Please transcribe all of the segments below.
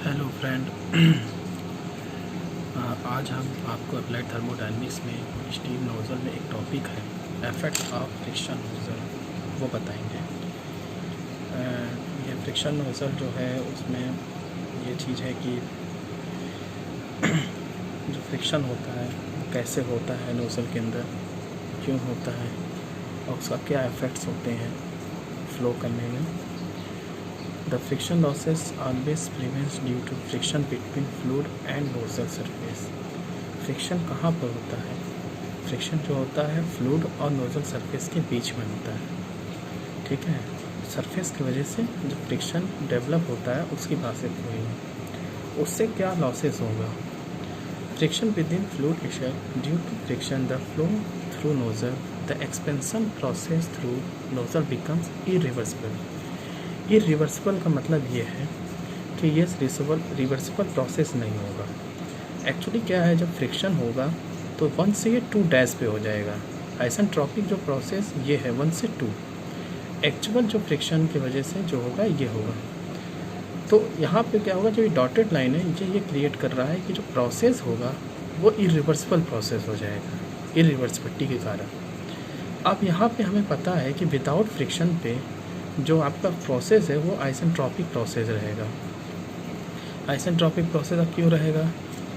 Hello friend. आज हम आपको अप्लाइड थर्मोडायनेमिक्स में स्टीम नोज़ल में एक टॉपिक है इफेक्ट ऑफ फ्रिक्शन नोज़ल, वो बताएंगे। ये फ्रिक्शन नोज़ल जो है उसमें ये चीज़ है कि जो फ्रिक्शन होता है वो कैसे होता है नोज़ल के अंदर, क्यों होता है और उसका क्या इफ़ेक्ट्स होते हैं फ्लो करने में। The friction losses always prevails due to friction between fluid and nozzle surface। Friction कहाँ पर होता है? फ्रिक्शन जो होता है फ्लूइड और नोज़ल सरफेस के बीच में होता है, ठीक है। सरफेस की वजह से जो फ्रिक्शन डेवलप होता है उसकी बात से हुई है। उससे क्या लॉसेस होगा? Friction within fluid either due to friction the flow through nozzle the expansion process through nozzle becomes irreversible. Irreversible का मतलब ये है कि ये रिवर्सिबल प्रोसेस नहीं होगा। एक्चुअली क्या है, जब फ्रिक्शन होगा तो 1 से ये 2 डैश पे हो जाएगा। आइसेंट्रोपिक जो प्रोसेस ये है 1 से 2। एक्चुअल जो फ्रिक्शन की वजह से जो होगा ये होगा। तो यहाँ पे क्या होगा, जो ये डॉटेड लाइन है ये क्रिएट कर रहा है कि जो प्रोसेस होगा वो इरिवर्सिबल प्रोसेस हो जाएगा इरिवर्सिबिलिटी के कारण। अब यहाँ पे हमें पता है कि विदाउट फ्रिक्शन पे जो आपका प्रोसेस है वो आइसेंट्रोपिक प्रोसेस रहेगा। आइसेंट्रोपिक प्रोसेस अब क्यों रहेगा?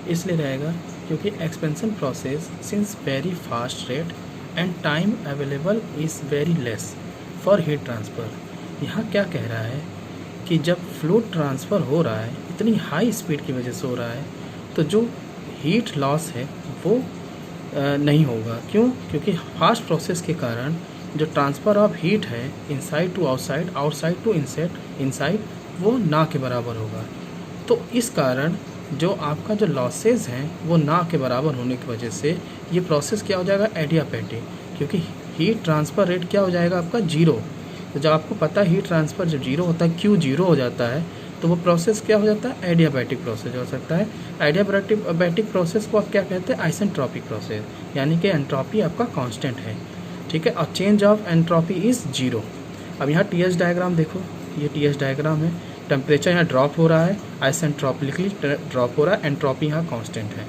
इसलिए रहेगा क्योंकि expansion process since very fast rate and time available is very less for heat transfer. यहाँ क्या कह रहा है कि जब फ्लूइड ट्रांसफ़र हो रहा है इतनी हाई स्पीड की वजह से हो रहा है तो जो हीट लॉस है वो नहीं होगा। क्यों? क्योंकि फास्ट प्रोसेस के कारण जो ट्रांसफ़र ऑफ हीट है inside to outside, outside to inside, वो ना के बराबर होगा। तो इस कारण जो आपका जो लॉसेस हैं वो ना के बराबर होने की वजह से ये प्रोसेस क्या हो जाएगा, एडियाबैटिक। क्योंकि हीट ट्रांसफ़र रेट क्या हो जाएगा आपका 0। तो जब आपको पता है हीट ट्रांसफ़र जब 0 होता है, Q 0 हो जाता है, तो वो प्रोसेस क्या हो जाता है, एडियाबैटिक प्रोसेस हो सकता है। एडियाबैटिक प्रोसेस को आप क्या कहते हैं, आइसेंट्रोपिक प्रोसेस, यानी कि एंट्रोपी आपका कांस्टेंट है, ठीक है। और चेंज ऑफ एंट्रोपी इज़ 0। अब यहाँ TS डायग्राम देखो, ये TS डायग्राम है। टेम्परेचर यहाँ ड्रॉप हो रहा है, आइसेंट्रोपिकली ड्रॉप हो रहा है, एंट्रोपी यहाँ कांस्टेंट है।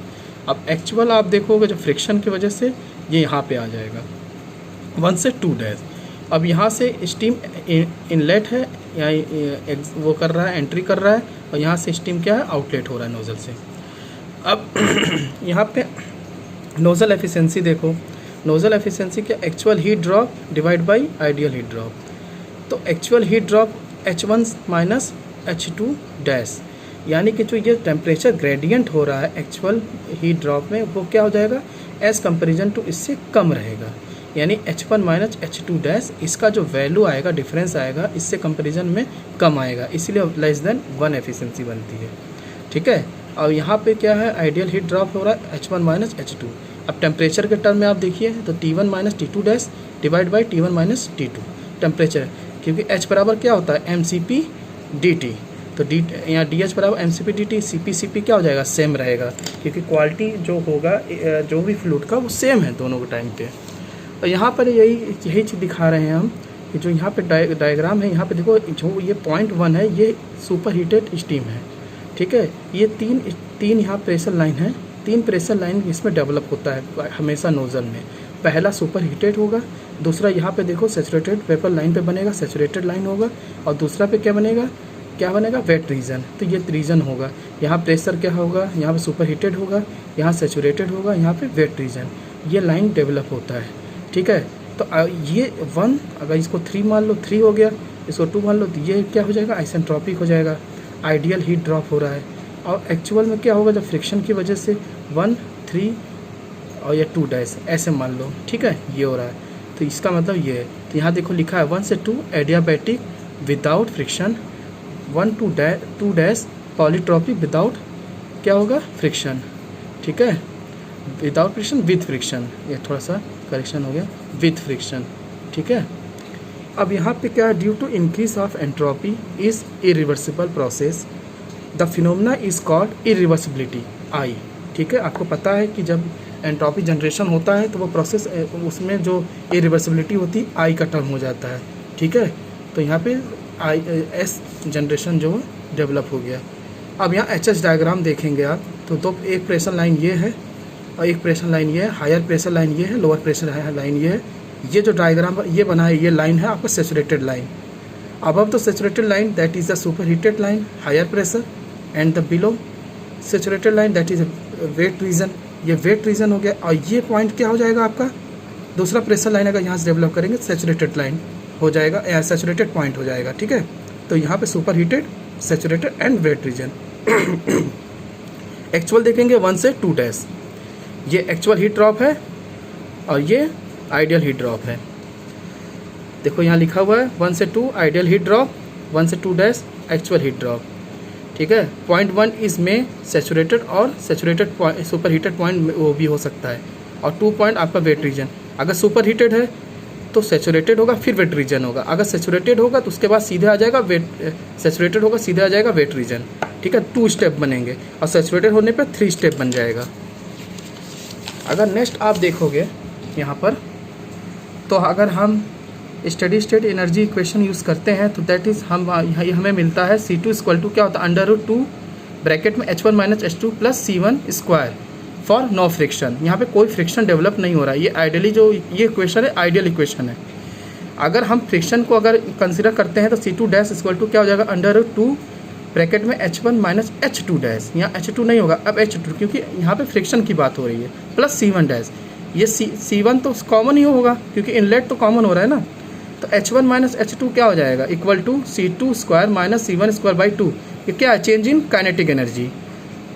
अब एक्चुअल आप देखोगे जो फ्रिक्शन की वजह से ये यहाँ पे आ जाएगा 1 से 2 डैश। अब यहाँ से स्टीम इनलेट है या वो कर रहा है, एंट्री कर रहा है, और यहाँ से स्टीम क्या है, आउटलेट हो रहा है नोज़ल से। अब यहाँ पे नोज़ल एफिशिएंसी देखो, नोज़ल एफिशिएंसी क्या, actual heat drop divide by ideal heat drop. तो actual heat drop H1 minus H2 dash, यानी कि जो ये टेम्परेचर ग्रेडियंट हो रहा है एक्चुअल हीट ड्रॉप में वो क्या हो जाएगा, एज कंपेरिजन टू इससे कम रहेगा। यानी H1 माइनस H2 डैश, इसका जो वैल्यू आएगा, डिफरेंस आएगा, इससे कंपेरिजन में कम आएगा, इसीलिए लेस देन 1 एफिशिएंसी बनती है, ठीक है। और यहाँ पे क्या है, आइडियल हीट ड्रॉप हो रहा है H1 माइनस H2। अब टेम्परेचर के टर्म में आप देखिए तो T1 minus T2 dash divide by T1 minus T2 temperature, क्योंकि H बराबर क्या होता है, mCp dt। तो डी यहाँ DH बराबर mCp dt, CP क्या हो जाएगा, सेम रहेगा, क्योंकि क्वालिटी जो होगा जो भी फ्लूइड का वो सेम है दोनों के टाइम पे। और यहाँ पर यही चीज़ दिखा रहे हैं हम कि जो यहाँ पे डायग्राम है, यहाँ पे देखो जो ये पॉइंट 1 है ये सुपर हीटेड स्टीम है, ठीक है। ये तीन यहाँ प्रेशर लाइन है, 3 प्रेशर लाइन इसमें डेवलप होता है हमेशा नोज़ल में। पहला सुपर हीटेड होगा, दूसरा यहाँ पे देखो सैचुरेटेड वेपर लाइन पे बनेगा, सैचुरेटेड लाइन होगा, और दूसरा पे क्या बनेगा वेट रीजन। तो ये रीजन होगा, यहाँ प्रेशर क्या होगा, यहाँ पे सुपर हीटेड होगा, यहाँ सैचुरेटेड होगा, यहाँ पे वेट रीजन, ये लाइन डेवलप होता है, ठीक है। तो ये 1, अगर इसको 3 मान लो, 3 हो गया, इसको 2 मान लो, तो ये क्या हो जाएगा, आइसेंट्रोपिक हो जाएगा, आइडियल हीट ड्रॉप हो रहा है। और एक्चुअल में क्या होगा, जब फ्रिक्शन की वजह से 1, 3 और ये 2 डैश ऐसे मान लो, ठीक है, ये हो रहा है। तो इसका मतलब ये है। तो यहाँ देखो लिखा है 1 से 2 adiabatic without friction, 1 to 2 dash polytropic without क्या होगा, फ्रिक्शन, ठीक है, विदाउट फ्रिक्शन विथ फ्रिक्शन, ये थोड़ा सा करेक्शन हो गया, विथ फ्रिक्शन, ठीक है। अब यहाँ पे क्या है, due to increase of entropy is irreversible process, the phenomena is called irreversibility I, ठीक है। आपको पता है कि जब एंट्रोपी जनरेशन होता है तो वो प्रोसेस उसमें जो इरिवर्सिबिलिटी होती है आई का टर्म हो जाता है, ठीक है। तो यहाँ पे एस जनरेशन जो डेवलप हो गया। अब यहाँ एच डायग्राम देखेंगे आप तो एक प्रेशर लाइन ये है और एक प्रेशर लाइन ये है, हायर प्रेशर लाइन ये है, लोअर प्रेशर लाइन ये है। ये जो डायग्राम ये बना है ये लाइन है आपका saturated line. Above the saturated line that is the superheated line higher pressure and the below saturated line that is wet region. ये वेट रीजन हो गया और ये पॉइंट क्या हो जाएगा आपका दूसरा प्रेशर लाइन। अगर यहाँ से डेवलप करेंगे सैचुरेटेड लाइन हो जाएगा या सैचुरेटेड पॉइंट हो जाएगा। ठीक है, तो यहाँ पे superheated, saturated and wet region. Actual देखेंगे 1 से 2 डैश, ये एक्चुअल हीट ड्रॉप है और ये आइडियल हीट ड्रॉप है। देखो यहाँ लिखा हुआ है 1 से 2 आइडियल हीट ड्रॉप, 1 से 2 डैश एक्चुअल हीट ड्रॉप। ठीक है, पॉइंट 1 इज में सैचुरेटेड और saturated point super heated point वो भी हो सकता है, और 2 पॉइंट आपका वेट रीजन। अगर सुपर हीटेड है तो सैचुरेटेड होगा फिर वेट रीजन होगा, अगर सैचुरेटेड होगा तो उसके बाद सीधे आ जाएगा वेट, सैचुरेटेड होगा सीधे आ जाएगा वेट रीजन। ठीक है, 2 स्टेप बनेंगे और सैचुरेटेड होने पर 3 स्टेप बन जाएगा। अगर नेक्स्ट आप देखोगे यहाँ पर, तो अगर हम steady state energy equation use करते हैं तो दैट इज़ हमें मिलता है C2 इक्वल टू क्या होता है √2 ब्रैकेट में H1 minus H2 plus C1 square for no friction. यहाँ पे कोई फ्रिक्शन डेवलप नहीं हो रहा है। ये आइडियली जो ये इक्वेशन है आइडियल इक्वेशन है। अगर हम फ्रिक्शन को अगर कंसिडर करते हैं तो C2 डैश इक्वल टू क्या हो जाएगा √2 ब्रैकेट में H1 माइनस H2 डैश। यहाँ H2 नहीं होगा अब H2, क्योंकि यहाँ पे फ्रिक्शन की बात हो रही है, प्लस C1 डैश। ये C1 तो कॉमन ही होगा क्योंकि इनलेट तो कॉमन हो रहा है ना, तो H1 माइनस H2 क्या हो जाएगा equal to C2 square minus C1 square by 2। ये क्या है चेंज इन काइनेटिक एनर्जी।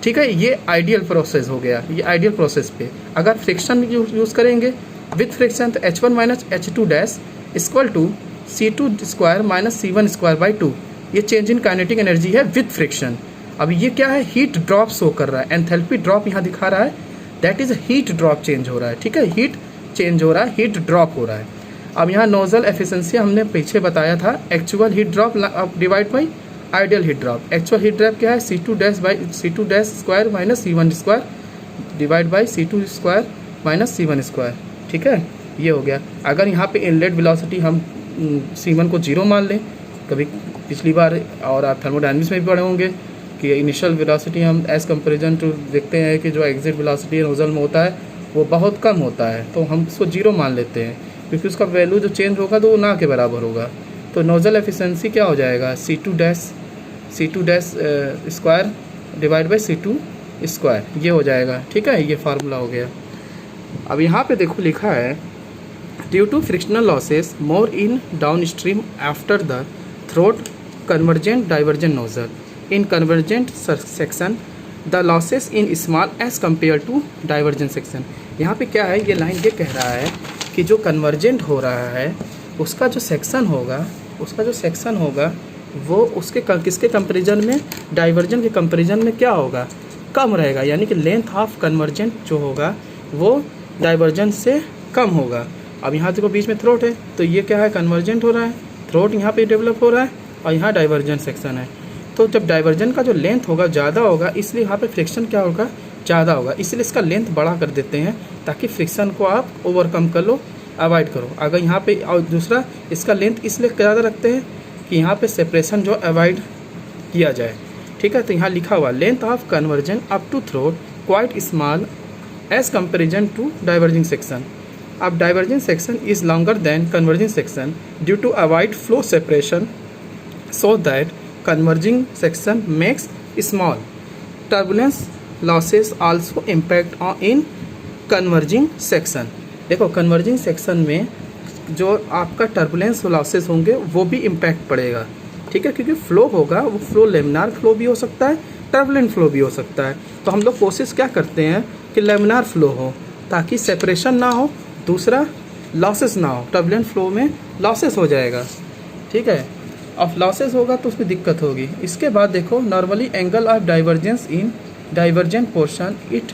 ठीक है, ये आइडियल प्रोसेस हो गया। ये आइडियल प्रोसेस पे अगर फ्रिक्शन यूज़ करेंगे विथ फ्रिक्शन तो H1 minus H2 dash equal to C2 square minus C1 square by 2। ये चेंज इन काइनेटिक एनर्जी है विथ फ्रिक्शन। अब ये क्या है हीट ड्रॉप शो कर रहा है, एंथैल्पी ड्रॉप यहाँ दिखा रहा है, that is heat drop change हो रहा है। ठीक है, हीट चेंज हो रहा है, हीट ड्रॉप हो रहा है। अब यहाँ नोजल एफिशिएंसी हमने पीछे बताया था, actual heat drop divide by ideal heat drop. Actual heat drop क्या है C2 dash square minus C1 square divide by C2 square minus C1 square. ठीक है, ये हो गया। अगर यहाँ पे इनलेट वेलोसिटी हम C1 को 0 मान लें, कभी पिछली बार और आप थर्मोडायनामिक्स में भी पढ़े होंगे कि इनिशियल वेलोसिटी हम एज कंपेरिजन टू देखते हैं कि जो एग्जिट वेलोसिटी नोजल में होता है वो बहुत कम होता है, तो हम उसको 0 मान लेते हैं क्योंकि उसका वैल्यू जो चेंज होगा तो वो ना के बराबर होगा। तो नोजल एफिशिएंसी क्या हो जाएगा C2 dash square divide by C2 square, ये हो जाएगा। ठीक है, ये फार्मूला हो गया। अब यहाँ पे देखो लिखा है due to frictional losses more in downstream after the throat convergent divergent nozzle in convergent section the losses in small as compare to divergent section. यहाँ पे क्या है, ये लाइन ये कह रहा है कि जो कन्वर्जेंट हो रहा है उसका जो सेक्शन होगा वो उसके किसके कंपेरिजन में, डाइवर्जेंट के कंपेरिजन में क्या होगा, कम रहेगा। यानी कि लेंथ ऑफ कन्वर्जेंट जो होगा वो डाइवर्जेंट से कम होगा। अब यहाँ देखो बीच में थ्रोट है तो ये क्या है कन्वर्जेंट हो रहा है, थ्रोट यहाँ पे डेवलप हो रहा है और यहाँ डाइवर्जेंट सेक्शन है। तो जब डाइवर्जेंट का जो लेंथ होगा ज़्यादा होगा इसलिए यहाँ पे फ्रिक्शन क्या होगा ज़्यादा होगा, इसलिए इसका लेंथ बड़ा कर देते हैं ताकि फ्रिक्शन को आप ओवरकम कर लो, अवॉइड करो। अगर यहाँ पे और दूसरा इसका लेंथ इसलिए ज़्यादा रखते हैं कि यहाँ पे सेपरेशन जो अवॉइड किया जाए। ठीक है, तो यहाँ लिखा हुआ length of convergence up to throat quite small as comparison to diverging section. अब diverging section is longer than converging section due to avoid flow separation so that converging section makes small turbulence losses also impact on in converging section. देखो converging section में जो आपका turbulence losses होंगे वो भी impact पड़ेगा। ठीक है, क्योंकि फ्लो होगा वो फ्लो लेमिनार फ्लो भी हो सकता है, टर्बुलेंट फ्लो भी हो सकता है। तो हम लोग कोशिश क्या करते हैं कि लेमिनार फ्लो हो ताकि सेपरेशन ना हो, दूसरा लॉसेस ना हो। टर्बुलेंट फ्लो में लॉसेस हो जाएगा। ठीक है, अब लॉसेस होगा तो उसमें दिक्कत होगी। इसके बाद देखो normally angle of divergence in divergent portion it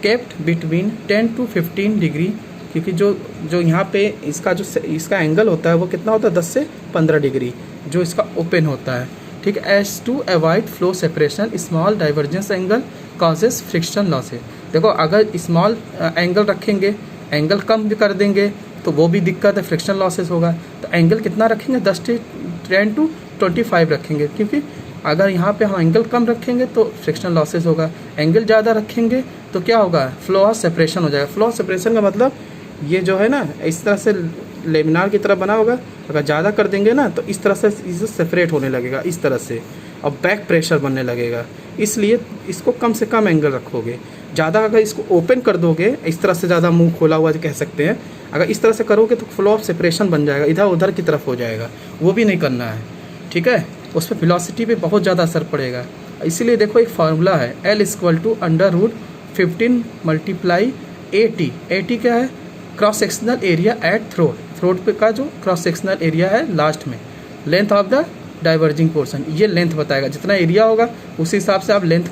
kept between 10 to 15 degree, क्योंकि जो यहाँ पे इसका एंगल होता है वो कितना होता है 10 से 15 डिग्री जो इसका ओपन होता है। ठीक है, as to avoid flow separation small divergence angle causes friction losses. देखो अगर स्मॉल एंगल रखेंगे, एंगल कम भी कर देंगे तो वो भी दिक्कत है, फ्रिक्शन लॉसेस होगा। तो एंगल कितना रखेंगे 10 to 25 रखेंगे, क्योंकि अगर यहाँ पे हम एंगल कम रखेंगे तो फ्रिक्शनल लॉसेस होगा, एंगल ज़्यादा रखेंगे तो क्या होगा, फ्लो ऑफ सेपरेशन हो जाएगा। फ्लो ऑफ सेपरेशन का मतलब ये जो है ना इस तरह से लेमिनार की तरह बना होगा, अगर ज़्यादा कर देंगे ना तो इस तरह से इसे सेपरेट होने लगेगा इस तरह से, और बैक प्रेशर बनने लगेगा। इसलिए इसको कम से कम एंगल रखोगे। ज़्यादा अगर इसको ओपन कर दोगे इस तरह से, ज़्यादा मुंह खोला हुआ कह सकते हैं, अगर इस तरह से करोगे तो फ्लो ऑफ सेपरेशन बन जाएगा, इधर उधर की तरफ हो जाएगा, वो भी नहीं करना है, ठीक है। उस पर वेलोसिटी पे बहुत ज़्यादा असर पड़ेगा। इसीलिए देखो एक फार्मूला है L=√15 × AT। AT क्या है, cross sectional area at throat. Throat पे का जो क्रॉस सेक्शनल एरिया है लास्ट में, length of the diverging portion, ये लेंथ बताएगा। जितना एरिया होगा उसी हिसाब से आप लेंथ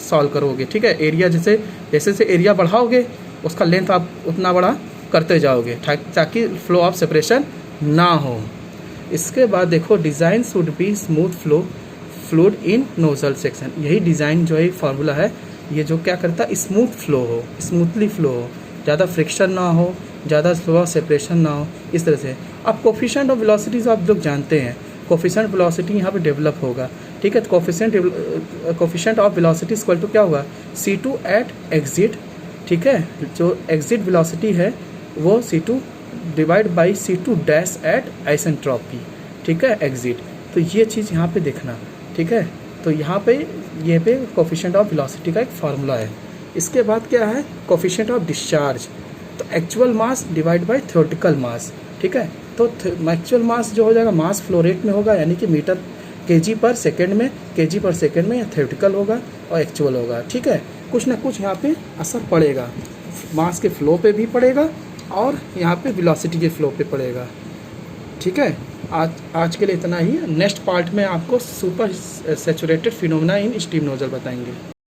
सॉल्व करोगे, ठीक है। एरिया जैसे जैसे एरिया बढ़ाओगे उसका लेंथ आप उतना बड़ा करते जाओगे ताकि फ्लो ऑफ सेपरेशन ना हो। इसके बाद देखो design should be smooth flow fluid in nozzle section. यही डिज़ाइन जो है फार्मूला है, ये जो क्या करता है, स्मूथ फ्लो हो, स्मूथली फ्लो हो, ज़्यादा फ्रिक्शन ना हो, ज़्यादा फ्लो ऑफ सेपरेशन ना हो, इस तरह से। अब कोफिशिएंट ऑफ वेलोसिटीज आप लोग जानते हैं, कोफिशिएंट वेलोसिटी यहाँ पे डेवलप होगा, ठीक है। तो coefficient of velocity equal to क्या होगा, C2 एट एग्जिट, ठीक है। जो एग्जिट वेलोसिटी है वो C2 divide by C2 dash at isentropy, ठीक है, एग्जिट। तो ये चीज़ यहाँ पे देखना, ठीक है। तो यहाँ पे ये पे कोफिशिएंट ऑफ वेलोसिटी का एक फार्मूला है। इसके बाद क्या है, कोफिशिएंट ऑफ डिस्चार्ज, तो actual mass divide by theoretical mass, ठीक है। तो एक्चुअल मास जो हो जाएगा मास फ्लो रेट में होगा, यानी कि मीटर kg पर सेकेंड में, kg पर सेकेंड में, या थ्योरेटिकल होगा और एक्चुअल होगा, ठीक है। कुछ ना कुछ यहाँ पे असर पड़ेगा, मास के फ्लो पे भी पड़ेगा और यहाँ पे वेलोसिटी के फ्लो पे पड़ेगा, ठीक है। आज के लिए इतना ही। नेक्स्ट पार्ट में आपको super saturated phenomena in steam nozzle बताएंगे।